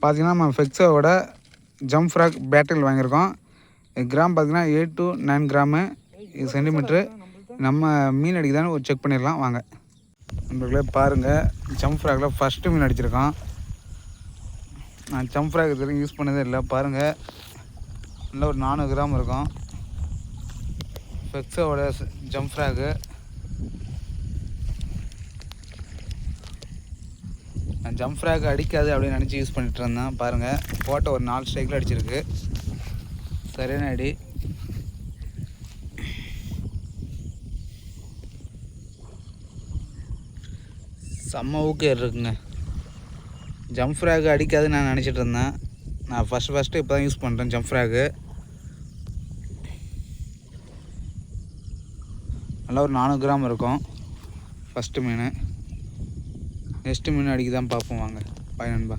பார்த்திங்கன்னா நம்ம ஃபெக்ஸோவோட jump frock battle வாங்கியிருக்கோம். கிராம் பார்த்திங்கன்னா 8 to 9 கிராமு சென்டிமீட்ரு. நம்ம மீன் அடிக்குதான்னு ஒரு செக் பண்ணிடலாம் வாங்க. நண்பர்களே பாருங்கள், ஜம்ப் ஃப்ராகில் ஃபஸ்ட்டு மீன் அடிச்சிருக்கோம். நான் ஜம்ப் ஃப்ராக் இது யூஸ் பண்ணதே இல்லை. பாருங்கள், நல்லா ஒரு 400 கிராம் இருக்கும். ஃபெக்ஸோட ஜம்ப் ஃப்ராகு. நான் ஜம்ப் ஃப்ராக் அடிக்காது அப்படின்னு நினச்சி யூஸ் பண்ணிட்டு இருந்தேன். பாருங்கள், போட்ட ஒரு 4 ஸ்ட்ரைக்கில் அடிச்சிருக்கு. சரியான அடி. செம்ம ஊக்கேர் இருக்குங்க. ஜம்ப் ஃப்ராக் அடிக்காதுன்னு நான் நினச்சிட்டு இருந்தேன். நான் ஃபஸ்ட்டு இப்போ தான் யூஸ் பண்ணுறேன் ஜம்ப் ஃப்ராகு. நல்லா ஒரு 400 கிராம் இருக்கும் ஃபஸ்ட்டு மீன். நெக்ஸ்ட்டு மீன் அடிக்க தான் பார்ப்போம் வாங்க. பாய் நண்பா.